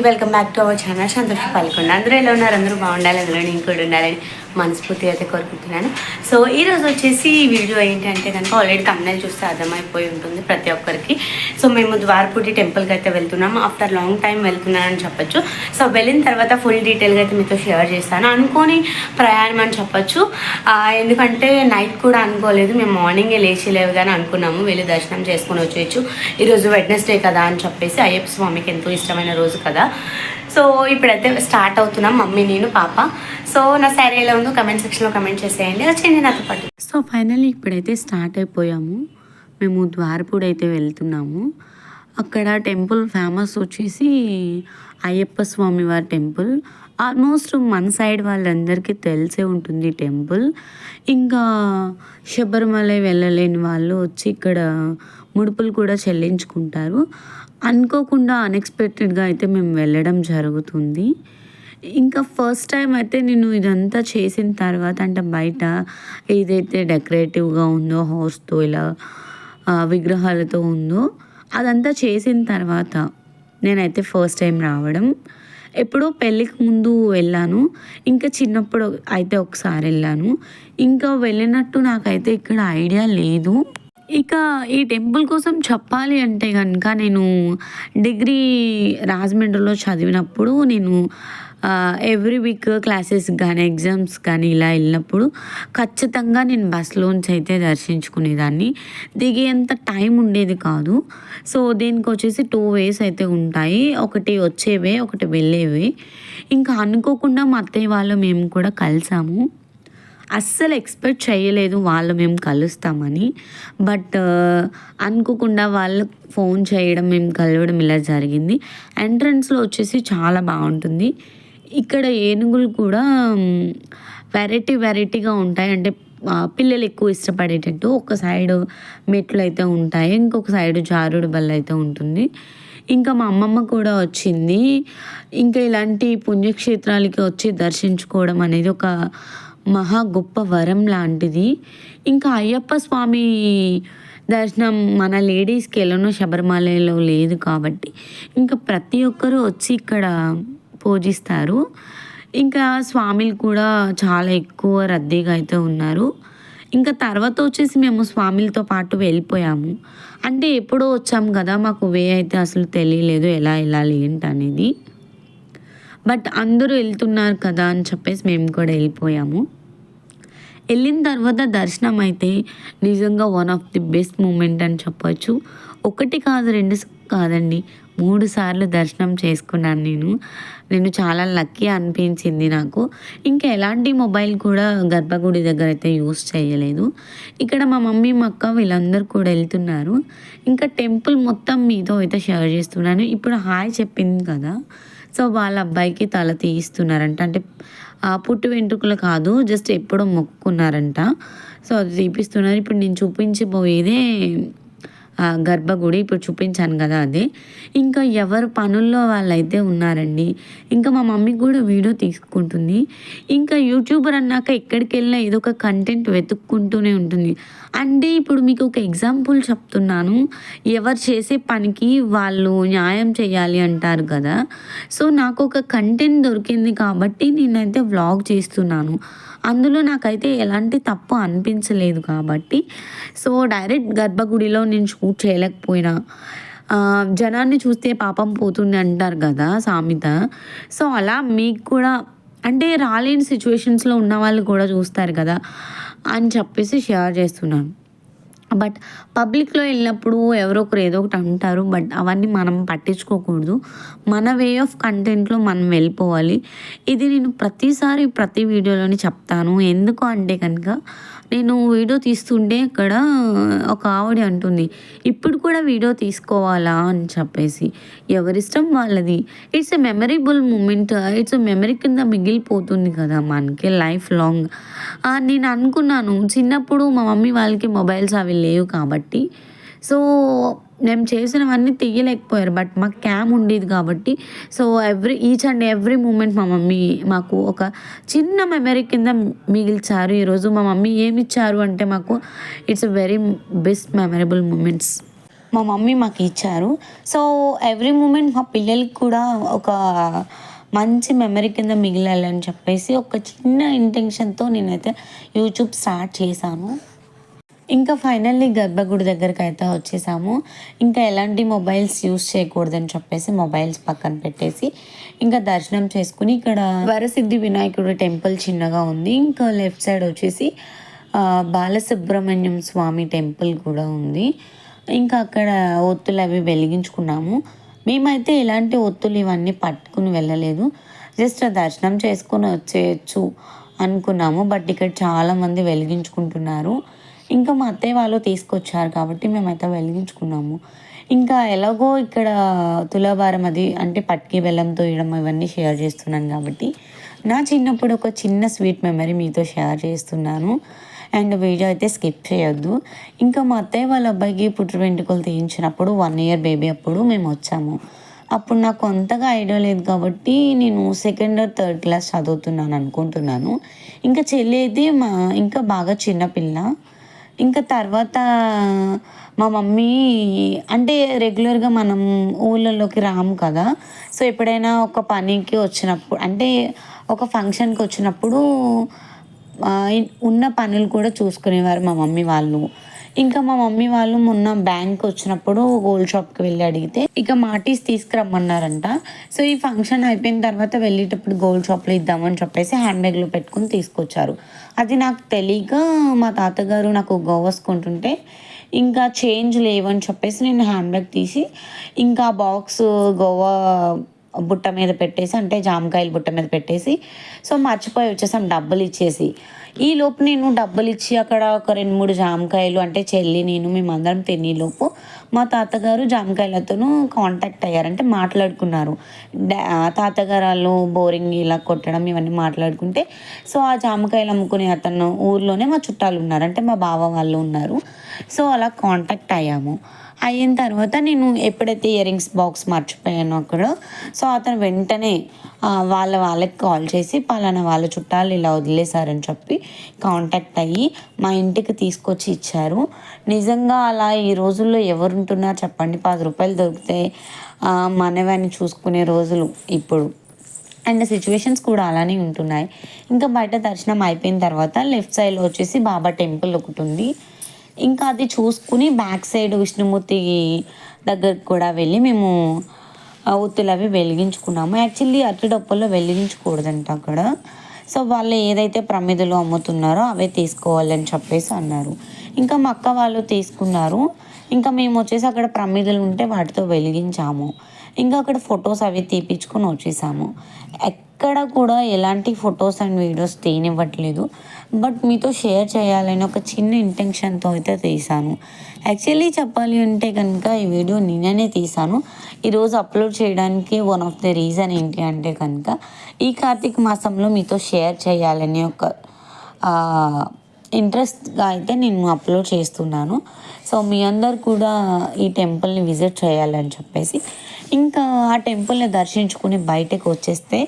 Welcome back to our channel Santosh Palgonda. అందరూ ఎలా ఉన్నారు? అందరూ బాగుండాలి, అందులో నేను కూడా ఉండాలని మనస్ఫూర్తిగా అయితే కోరుకుంటున్నాను. సో ఈరోజు వచ్చేసి ఈ వీడియో ఏంటంటే కనుక ఆల్రెడీ తమిళ చూస్తే అర్థమైపోయి ఉంటుంది ప్రతి ఒక్కరికి. సో మేము ద్వారపుడి టెంపుల్కి అయితే వెళ్తున్నాము. ఆఫ్టర్ లాంగ్ టైం వెళ్తున్నానని చెప్పొచ్చు. సో వెళ్ళిన తర్వాత ఫుల్ డీటెయిల్గా అయితే మీతో షేర్ చేస్తాను. అనుకోని ప్రయాణం అని చెప్పొచ్చు, ఎందుకంటే నైట్ కూడా అనుకోలేదు. మేము మార్నింగే లేచిలేవు కానీ అనుకున్నాము వెళ్ళి దర్శనం చేసుకొని వచ్చేయచ్చు. ఈరోజు వెడ్నెస్డే కదా అని చెప్పేసి, అయ్యప్ప స్వామికి ఎంతో ఇష్టమైన రోజు కదా. సో ఇప్పుడైతే స్టార్ట్ అవుతున్నాం, మమ్మీ నేను పాప. సో నా శారీ ఎలా ఉందో కమెంట్ సెక్షన్లో కమెంట్ చేసేయండి, వచ్చేయండి నాతో పాటు. సో ఫైనల్లీ ఇప్పుడైతే స్టార్ట్ అయిపోయాము. మేము ద్వారపూడి అయితే వెళ్తున్నాము. అక్కడ టెంపుల్ ఫేమస్ వచ్చేసి అయ్యప్ప స్వామి వారి టెంపుల్. ఆల్మోస్ట్ మన సైడ్ వాళ్ళందరికీ తెలిసే ఉంటుంది టెంపుల్. ఇంకా శబరిమల వెళ్ళలేని వాళ్ళు వచ్చి ఇక్కడ ముడుపులు కూడా చెల్లించుకుంటారు. అనుకోకుండా అన్ఎక్స్పెక్టెడ్గా అయితే మేము వెళ్ళడం జరుగుతుంది. ఇంకా ఫస్ట్ టైం అయితే నేను ఇదంతా చేసిన తర్వాత, అంటే బయట ఏదైతే డెకరేటివ్గా ఉందో హార్స్తో ఇలా విగ్రహాలతో ఉందో అదంతా చేసిన తర్వాత నేనైతే ఫస్ట్ టైం రావడం. ఎప్పుడో పెళ్ళికి ముందు వెళ్ళాను, ఇంకా చిన్నప్పుడు అయితే ఒకసారి వెళ్ళాను. ఇంకా వెళ్ళినట్టు నాకైతే ఇక్కడ ఐడియా లేదు. ఇక ఈ టెంపుల్ కోసం చెప్పాలి అంటే కనుక, నేను డిగ్రీ రాజమండ్రిలో చదివినప్పుడు నేను ఎవ్రీ వీక్ క్లాసెస్ కానీ ఎగ్జామ్స్ కానీ ఇలా వెళ్ళినప్పుడు ఖచ్చితంగా నేను బస్లోంచి అయితే దర్శించుకునేదాన్ని. దిగేంత టైం ఉండేది కాదు. సో దీనికి వచ్చేసి 2 ways అయితే ఉంటాయి, ఒకటి వచ్చేవే ఒకటి వెళ్ళేవే. ఇంకా అనుకోకుండా మా అత్తయ్య వాళ్ళు మేము కూడా కలిసాము. అస్సలు ఎక్స్పెక్ట్ చేయలేదు వాళ్ళు మేము కలుస్తామని. బట్ అనుకోకుండా వాళ్ళు ఫోన్ చేయడం, మేము కలవడం ఇలా జరిగింది. ఎంట్రన్స్లో వచ్చేసి చాలా బాగుంటుంది. ఇక్కడ ఏనుగులు కూడా వెరైటీగా ఉంటాయి, అంటే పిల్లలు ఎక్కువ ఇష్టపడేటట్టు. ఒక సైడు మెట్లు అయితే ఉంటాయి, ఇంకొక సైడు జారుడు బల్ల అయితే ఉంటుంది. ఇంకా మా అమ్మమ్మ కూడా వచ్చింది. ఇంకా ఇలాంటి పుణ్యక్షేత్రాలకి వచ్చి దర్శించుకోవడం అనేది ఒక మహా గొప్ప వరం లాంటిది. ఇంకా అయ్యప్ప స్వామి దర్శనం మన లేడీస్కి ఎలానో శబరిమలలో లేదు కాబట్టి ఇంకా ప్రతి ఒక్కరూ వచ్చి ఇక్కడ పూజిస్తారు. ఇంకా స్వామిలు కూడా చాలా ఎక్కువ రద్దీగా అయితే ఉన్నారు. ఇంకా తర్వాత వచ్చేసి మేము స్వామిలతో పాటు వెళ్ళిపోయాము. అంటే ఎప్పుడో వచ్చాము కదా, మాకు వే అయితే అసలు తెలియలేదు ఎలా వెళ్ళాలి ఏంటనేది. బట్ అందరూ వెళ్తున్నారు కదా అని చెప్పేసి మేము కూడా వెళ్ళిపోయాము. వెళ్ళిన తర్వాత దర్శనం అయితే నిజంగా one of the best moment అని చెప్పచ్చు. 1 కాదు 2 కాదండి, 3 సార్లు దర్శనం చేసుకున్నాను నేను చాలా లక్కీ అనిపించింది నాకు. ఇంకా ఎలాంటి మొబైల్ కూడా గర్భగుడి దగ్గర అయితే యూస్ చేయలేదు. ఇక్కడ మా మమ్మీ మా అక్క వీళ్ళందరూ కూడా వెళ్తున్నారు. ఇంకా టెంపుల్ మొత్తం మీతో అయితే షేర్ చేస్తున్నాను. ఇప్పుడు హాయ్ చెప్పింది కదా, సో వాళ్ళ అబ్బాయికి తల తీయిస్తున్నారంట. అంటే పుట్టు వెంట్రుకలు కాదు, జస్ట్ ఎప్పుడో మొక్కుకున్నారంట. సో అది తీపిస్తున్నారు. ఇప్పుడు నేను చూపించబోయేదే గర్భగుడి, ఇప్పుడు చూపించాను కదా అదే. ఇంకా ఎవరు పనుల్లో వాళ్ళైతే ఉన్నారండి. ఇంకా మా మమ్మీ కూడా వీడియో తీసుకుంటుంది. ఇంకా యూట్యూబర్ అన్నాక ఎక్కడికి వెళ్ళినా ఏదో ఒక కంటెంట్ వెతుక్కుంటూనే ఉంటుంది. అంటే ఇప్పుడు మీకు ఒక ఎగ్జాంపుల్ చెప్తున్నాను, ఎవరు చేసే పనికి వాళ్ళు న్యాయం చేయాలి అంటారు కదా. సో నాకు ఒక కంటెంట్ దొరికింది కాబట్టి నేనైతే వ్లాగ్ చేస్తున్నాను. అందులో నాకైతే ఎలాంటి తప్పు అనిపించలేదు కాబట్టి, సో డైరెక్ట్ గర్భగుడిలో నేను షూట్ చేయలేకపోయినా, జనాన్ని చూస్తే పాపం పోతుంది అంటారు కదా సామెత. సో అలా మీకు కూడా అంటే రాలేని సిచ్యువేషన్స్లో ఉన్న వాళ్ళు కూడా చూస్తారు కదా అని చెప్పేసి షేర్ చేస్తున్నాను. బట్ పబ్లిక్లో వెళ్ళినప్పుడు ఎవరో ఒకరు ఏదో ఒకటి అంటారు, బట్ అవన్నీ మనం పట్టించుకోకూడదు. మన వే ఆఫ్ కంటెంట్లో మనం వెళ్ళిపోవాలి. ఇది నేను ప్రతిసారి ప్రతి వీడియోలోని చెప్తాను. ఎందుకు అంటే కనుక, నేను వీడియో తీస్తుంటే ఇక్కడ ఒక ఆవిడ అంటుంది, ఇప్పుడు కూడా వీడియో తీసుకోవాలా అని చెప్పేసి. ఎవరిష్టం వాళ్ళది. It's a memorable moment, it's a memory కింద మిగిలిపోతుంది కదా మనకి లైఫ్ లాంగ్. నేను అనుకున్నాను చిన్నప్పుడు మా మమ్మీ వాళ్ళకి మొబైల్స్ అవి లేవు కాబట్టి, సో మేము చేసినవన్నీ తీయలేకపోయారు. బట్ మాకు క్యామ్ ఉండేది కాబట్టి, so each and every moment మా మమ్మీ మాకు ఒక చిన్న మెమరీ కింద మిగిల్చారు. ఈరోజు మా మమ్మీ ఏమి ఇచ్చారు అంటే మాకు it's very best memorable moments. మా మమ్మీ మాకు ఇచ్చారు. సో, ఎవ్రీ మూమెంట్ మా పిల్లలకి కూడా ఒక మంచి మెమరీ కింద మిగిలాలని చెప్పేసి ఒక చిన్న ఇంటెన్షన్‌తో నేనైతే యూట్యూబ్ స్టార్ట్ చేశాను. ఇంకా ఫైనల్లీ గర్భగుడి దగ్గరకైతే వచ్చేసాము. ఇంకా ఎలాంటి మొబైల్స్ యూజ్ చేయకూడదని చెప్పేసి మొబైల్స్ పక్కన పెట్టేసి, ఇంకా దర్శనం చేసుకొని ఇక్కడ వరసిద్ధి వినాయకుడు టెంపుల్ చిన్నగా ఉంది. ఇంకా లెఫ్ట్ సైడ్ వచ్చేసి బాలసుబ్రహ్మణ్యం స్వామి టెంపుల్ కూడా ఉంది. ఇంకా అక్కడ ఒత్తులు అవి వెలిగించుకున్నాము. మేమైతే ఎలాంటి ఒత్తులు ఇవన్నీ పట్టుకుని వెళ్ళలేదు. జస్ట్ దర్శనం చేసుకొని వచ్చేయచ్చు అనుకున్నాము. బట్ ఇక్కడ చాలామంది వెలిగించుకుంటున్నారు. ఇంకా మా అత్తయ్య వాళ్ళు తీసుకొచ్చారు కాబట్టి మేమైతే వెలిగించుకున్నాము. ఇంకా ఎలాగో ఇక్కడ తులాభారం అది అంటే పట్కి బెల్లం తోయడం ఇవన్నీ షేర్ చేస్తున్నాను కాబట్టి నా చిన్నప్పుడు ఒక చిన్న స్వీట్ మెమరీ మీతో షేర్ చేస్తున్నాను. అండ్ వీడియో అయితే స్కిప్ చేయొద్దు. ఇంకా మా అత్తయ్య వాళ్ళ అబ్బాయికి పుట్టు వెంట్రుకలు తీయించినప్పుడు 1 ఇయర్ బేబీ అప్పుడు మేము వచ్చాము. అప్పుడు నాకు అంతగా ఐడియా లేదు కాబట్టి నేను సెకండ్ ఆర్ థర్డ్ క్లాస్ చదువుతున్నాను అనుకుంటున్నాను. ఇంకా చెల్లి అయితే ఇంకా బాగా చిన్నపిల్ల. ఇంకా తర్వాత మా మమ్మీ అంటే రెగ్యులర్గా మనం ఊళ్ళలోకి రాము కదా. సో ఎప్పుడైనా ఒక పనికి వచ్చినప్పుడు అంటే ఒక ఫంక్షన్కి వచ్చినప్పుడు ఉన్న పనులు కూడా చూసుకునేవారు మా మమ్మీ వాళ్ళు. ఇంకా మా మమ్మీ వాళ్ళు మొన్న బ్యాంక్ వచ్చినప్పుడు గోల్డ్ షాప్కి వెళ్ళి అడిగితే ఇక మాటీస్ తీసుకురమ్మన్నారంట. సో ఈ ఫంక్షన్ అయిపోయిన తర్వాత వెళ్ళేటప్పుడు గోల్డ్ షాప్లో ఇద్దామని చెప్పేసి హ్యాండ్ బ్యాగ్లో పెట్టుకుని తీసుకొచ్చారు. అది నాకు తెలియక మా తాతగారు నాకు గోవసుకుంటుంటే ఇంకా చేంజ్ లేవని చెప్పేసి నేను హ్యాండ్ బ్యాగ్ తీసి ఇంకా బాక్స్ గోవా బుట్ట మీద పెట్టేసి అంటే జామకాయల బుట్ట మీద పెట్టేసి సో మర్చిపోయి వచ్చేసాం డబ్బులు ఇచ్చేసి. ఈలోపు నేను డబ్బులు ఇచ్చి అక్కడ ఒక 2-3 జామకాయలు అంటే చెల్లి నేను మేమందరం తినేలోపు మా తాతగారు జామకాయలతోనూ కాంటాక్ట్ అయ్యారంటే మాట్లాడుకున్నారు. తాతగారు వాళ్ళు బోరింగ్ ఇలా కొట్టడం ఇవన్నీ మాట్లాడుకుంటే సో ఆ జామకాయలు అమ్ముకునే అతను ఊర్లోనే మా చుట్టాలు ఉన్నారు అంటే మా బావ వాళ్ళు ఉన్నారు. సో అలా కాంటాక్ట్ అయ్యాము. అయిన తర్వాత నేను ఎప్పుడైతే ఇయర్ రింగ్స్ బాక్స్ మర్చిపోయానో అక్కడ సో అతను వెంటనే వాళ్ళకి కాల్ చేసి పలానా వాళ్ళ చుట్టాలు ఇలా వదిలేశారని చెప్పి కాంటాక్ట్ అయ్యి మా ఇంటికి తీసుకొచ్చి ఇచ్చారు. నిజంగా అలా ఈ రోజుల్లో ఎవరుంటున్నారు చెప్పండి. 10 రూపాయలు దొరికితే మనవని చూసుకునే రోజులు ఇప్పుడు. అండ్ సిచ్యువేషన్స్ కూడా అలానే ఉంటున్నాయి. ఇంకా బయట దర్శనం అయిపోయిన తర్వాత లెఫ్ట్ సైడ్లో వచ్చేసి బాబా టెంపుల్ ఒకటి ఉంది. ఇంకా అది చూసుకుని బ్యాక్ సైడ్ విష్ణుమూర్తి దగ్గరికి కూడా వెళ్ళి మేము ఒత్తులు అవి వెలిగించుకున్నాము. యాక్చువల్లీ అరటి డొప్పల్లో వెలిగించకూడదంట అక్కడ. సో వాళ్ళు ఏదైతే ప్రమిదలు అమ్ముతున్నారో అవే తీసుకోవాలని చెప్పేసి అన్నారు. ఇంకా మా అక్క వాళ్ళు తీసుకున్నారు. ఇంకా మేము వచ్చేసి అక్కడ ప్రమిదలు ఉంటే వాటితో వెలిగించాము. ఇంకా అక్కడ ఫొటోస్ అవి తీపించుకొని వచ్చేసాము. ఎక్కడ కూడా ఎలాంటి ఫొటోస్ అండ్ వీడియోస్ తీయనివ్వట్లేదు. బట్ మీతో షేర్ చేయాలని ఒక చిన్న ఇంటెన్షన్తో అయితే తీసాను. యాక్చువల్లీ చెప్పాలి అంటే కనుక ఈ వీడియో నిన్ననే తీసాను. ఈరోజు అప్లోడ్ చేయడానికి వన్ ఆఫ్ ది రీజన్ ఏంటి అంటే కనుక ఈ కార్తీక మాసంలో మీతో షేర్ చేయాలని ఒక ఇంట్రెస్ట్గా అయితే నేను అప్లోడ్ చేస్తున్నాను. సో మీ అందరు కూడా ఈ టెంపుల్ని విజిట్ చేయాలని చెప్పేసి ఇంకా ఆ టెంపుల్ని దర్శించుకుని బయటకు వచ్చేస్తే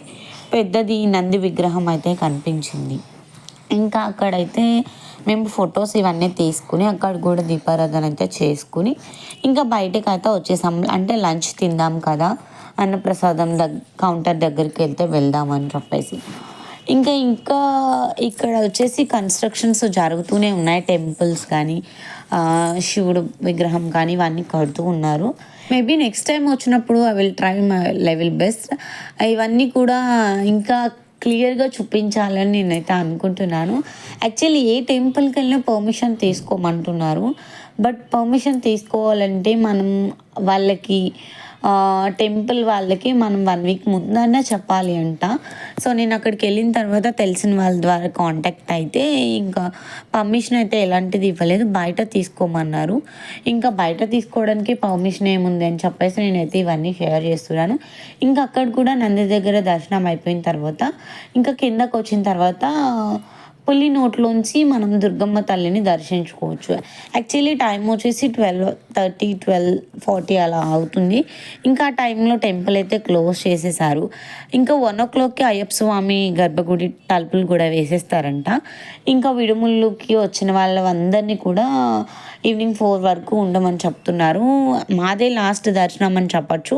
పెద్దది నంది విగ్రహం అయితే కనిపించింది. ఇంకా అక్కడైతే మేము ఫొటోస్ ఇవన్నీ తీసుకుని అక్కడ కూడా దీపారాధన అయితే చేసుకుని ఇంకా బయటకు అయితే వచ్చేసాం. అంటే లంచ్ తిందాం కదా అన్నప్రసాదం కౌంటర్ దగ్గరికి వెళ్తే వెళ్దామని చెప్పేసి ఇంకా ఇక్కడ వచ్చేసి కన్స్ట్రక్షన్స్ జరుగుతూనే ఉన్నాయి. టెంపుల్స్ కానీ శివుడు విగ్రహం కానీ ఇవన్నీ కడుతూ ఉన్నారు. మేబీ నెక్స్ట్ టైం వచ్చినప్పుడు I will try my level best ఇవన్నీ కూడా ఇంకా క్లియర్గా చూపించాలని నేనైతే అనుకుంటున్నాను. యాక్చువల్లీ ఏ టెంపుల్కి వెళ్ళినా పర్మిషన్ తీసుకోమంటున్నారు. బట్ పర్మిషన్ తీసుకోవాలంటే మనం వాళ్ళకి టెంపుల్ వాళ్ళకి మనం 1 వీక్ ముందనే చెప్పాలి అంట. సో నేను అక్కడికి వెళ్ళిన తర్వాత తెలిసిన వాళ్ళ ద్వారా కాంటాక్ట్ అయితే ఇంకా పర్మిషన్ అయితే ఎలాంటిది ఇవ్వలేదు. బయట తీసుకోమన్నారు. ఇంకా బయట తీసుకోవడానికి పర్మిషన్ ఏముంది అని చెప్పేసి నేనైతే ఇవన్నీ షేర్ చేస్తున్నాను. ఇంకా అక్కడ కూడా నంది దగ్గర దర్శనం అయిపోయిన తర్వాత ఇంకా కిందకు వచ్చిన తర్వాత పులి నోట్లోంచి మనం దుర్గమ్మ తల్లిని దర్శించుకోవచ్చు. యాక్చువల్లీ టైం వచ్చేసి 12:30, 12:40 అలా అవుతుంది. ఇంకా ఆ టైంలో టెంపుల్ అయితే క్లోజ్ చేసేసారు. ఇంకా 1:00కి అయ్యప్ప స్వామి గర్భగుడి తలుపులు కూడా వేసేస్తారంట. ఇంకా విడుముల్లుకి వచ్చిన వాళ్ళందరినీ కూడా ఈవినింగ్ 4 వరకు ఉండమని చెప్తున్నారు. మాదే లాస్ట్ దర్శనం అని చెప్పచ్చు.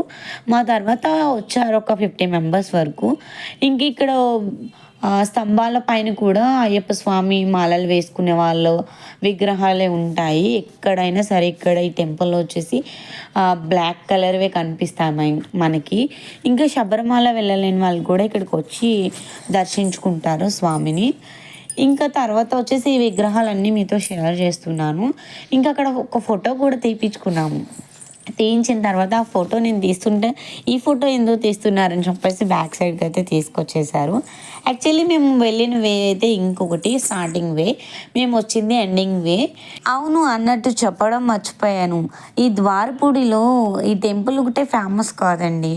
మా తర్వాత వచ్చారు ఒక 50 మెంబర్స్ వరకు. ఇంక ఇక్కడ స్తంభాల పైన కూడా అయ్యప్ప స్వామి మాలలు వేసుకునే వాళ్ళు విగ్రహాలే ఉంటాయి. ఎక్కడైనా సరే ఇక్కడ ఈ టెంపుల్‌లో వచ్చేసి బ్లాక్ కలర్‌వే కనిపిస్తాయి మనకి. ఇంకా శబరిమల వెళ్ళలేని వాళ్ళు కూడా ఇక్కడికొచ్చి దర్శించుకుంటారు స్వామిని. ఇంకా తర్వాత వచ్చేసి ఈ విగ్రహాలన్నీ మీతో షేర్ చేస్తున్నాను. ఇంకా అక్కడ ఒక ఫోటో కూడా తీపిచ్చుకున్నాము. తీయించిన తర్వాత ఆ ఫోటో నేను తీస్తుంటే, ఈ ఫోటో ఎందుకు తీస్తున్నారని చెప్పేసి బ్యాక్ సైడ్‌కి అయితే తీసుకొచ్చేసారు. యాక్చువల్లీ మేము వెళ్ళిన వే అయితే ఇంకొకటి స్టార్టింగ్ వే. మేము వచ్చింది ఎండింగ్ వే. అవును, అన్నట్టు చెప్పడం మర్చిపోయాను. ఈ ద్వారపూడిలో ఈ టెంపుల్ ఒకటే ఫేమస్ కాదండి.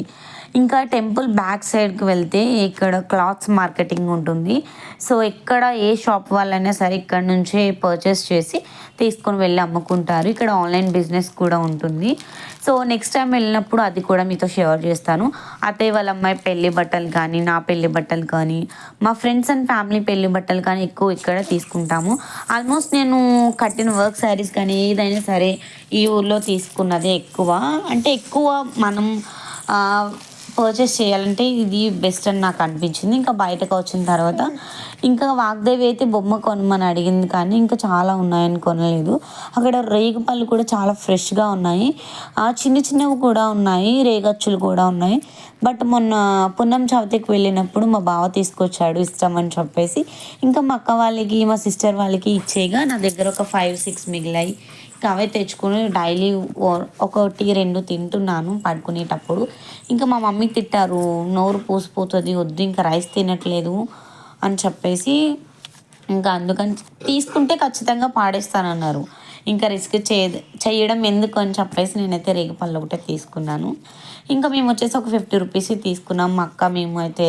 ఇంకా టెంపుల్ బ్యాక్ సైడ్‌కి వెళ్తే ఇక్కడ క్లాత్స్ మార్కెటింగ్ ఉంటుంది. సో, ఎక్కడ ఏ షాప్ వాళ్ళైనా సరే ఇక్కడ నుంచే పర్చేస్ చేసి తీసుకొని వెళ్ళి అమ్ముకుంటారు. ఇక్కడ ఆన్‌లైన్ బిజినెస్ కూడా ఉంటుంది. సో, నెక్స్ట్ టైం వెళ్ళినప్పుడు అది కూడా మీతో షేర్ చేస్తాను. అత్తయ్య వాళ్ళ అమ్మాయి పెళ్లి బట్టలు కానీ, నా పెళ్లి బట్టలు కానీ, మా ఫ్రెండ్స్ అండ్ ఫ్యామిలీ పెళ్లి బట్టలు కానీ ఎక్కువ ఇక్కడ తీసుకుంటాము. ఆల్మోస్ట్ నేను కట్టిన వర్క్ శారీస్ కానీ ఏదైనా సరే ఈ ఊర్లో తీసుకున్నదే ఎక్కువ. అంటే ఎక్కువ మనం పర్చేస్ చేయాలంటే ఇది బెస్ట్ అని నాకు అనిపించింది. ఇంకా బయటకు వచ్చిన తర్వాత ఇంకా వాగ్దేవి అయితే బొమ్మ కొనమని అడిగింది కానీ ఇంకా చాలా ఉన్నాయని కొనలేదు. అక్కడ రేగిపళ్ళు కూడా చాలా ఫ్రెష్‌గా ఉన్నాయి. చిన్న చిన్నవి కూడా ఉన్నాయి. రేగచ్చులు కూడా ఉన్నాయి. బట్ మొన్న పున్నం చవితికి వెళ్ళినప్పుడు మా బావ తీసుకొచ్చాడు ఇష్టం అని చెప్పేసి. ఇంకా మా అక్క వాళ్ళకి, మా సిస్టర్ వాళ్ళకి ఇచ్చేయగా నా దగ్గర ఒక 5, 6 మిగిలాయి. ఇంకా అవే తెచ్చుకొని డైలీ ఒకటి, 2 తింటున్నాను పడుకునేటప్పుడు. ఇంకా మా మమ్మీ తిట్టారు, "నోరు పూసిపోతుంది, వద్దు ఇంకా రైస్ తినట్లేదు" అని చెప్పేసి. ఇంకా అందుకని తీసుకుంటే ఖచ్చితంగా పాడేస్తానన్నారు. ఇంకా రిస్క్ చేయడం ఎందుకు అని చెప్పేసి నేనైతే రేగిపళ్ళు ఒకటే తీసుకున్నాను. ఇంకా మేము వచ్చేసి ఒక 50 రూపీస్ తీసుకున్నాం. మా అక్క మేము అయితే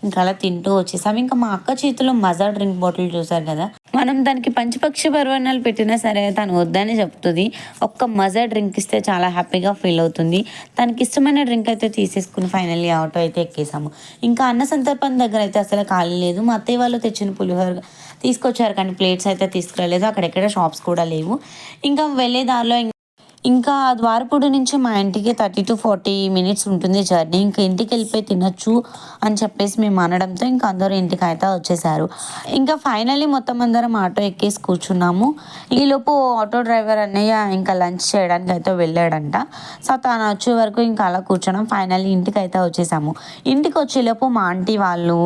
ఇంకా అలా తింటూ వచ్చేసాము. ఇంకా మా అక్క చేతిలో మజా డ్రింక్ బాటిల్ చూసారు కదా, మనం దానికి పంచపక్షి పరవాన్నాలు పెట్టినా సరే తను వద్దని చెప్తుంది. ఒక్క మజా డ్రింక్ ఇస్తే చాలా హ్యాపీగా ఫీల్ అవుతుంది. తనకి ఇష్టమైన డ్రింక్ అయితే తీసేసుకుని ఫైనల్లీ ఆటో అయితే ఎక్కేసాము. ఇంకా అన్న సంతర్పణ దగ్గర అయితే అసలు ఖాళీ లేదు. మా అత్తయ్య వాళ్ళు తెచ్చిన పులిహోర తీసుకొచ్చారు కానీ ప్లేట్స్ అయితే తీసుకురాలేదు. అక్కడెక్కడ షాప్స్ కూడా లేవు. ఇంకా వెళ్ళే దారిలో ఇంకా ద్వారపూడి నుంచి మా ఇంటికి 30-40 మినిట్స్ ఉంటుంది జర్నీ. ఇంకా ఇంటికి వెళ్ళిపోయి తినొచ్చు అని చెప్పేసి మేము అనడంతో ఇంకా అందరూ ఇంటికి అయితే వచ్చేసారు. ఇంకా ఫైనల్లీ మొత్తం అందరం ఆటో ఎక్కేసి కూర్చున్నాము. ఈలోపు ఆటో డ్రైవర్ అన్నయ్య ఇంకా లంచ్ చేయడానికి అయితే వెళ్ళాడంట. సో, తను వచ్చే వరకు ఇంకా అలా కూర్చున్నాం. ఫైనల్లీ ఇంటికి అయితే వచ్చేసాము. ఇంటికి వచ్చేలోపు మా ఆంటీ వాళ్ళు,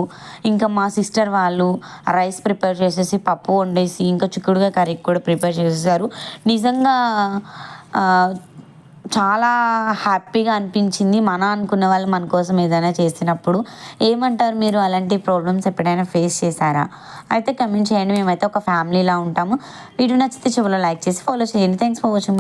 ఇంకా మా సిస్టర్ వాళ్ళు రైస్ ప్రిపేర్ చేసేసి, పప్పు వండేసి, ఇంకా చిక్కుడుకాయ కర్రీ కూడా ప్రిపేర్ చేసేసారు. నిజంగా చాలా హ్యాపీగా అనిపించింది. అనుకున్న వాళ్ళు మన కోసం ఏదైనా చేసినప్పుడు. ఏమంటారు మీరు? అలాంటి ప్రాబ్లమ్స్ ఎప్పుడైనా ఫేస్ చేశారా? అయితే కమెంట్ చేయండి. మేమైతే ఒక ఫ్యామిలీలా ఉంటాము. వీడియో నచ్చితే చివరిలో లైక్ చేసి ఫాలో చేయండి. Thanks for watching.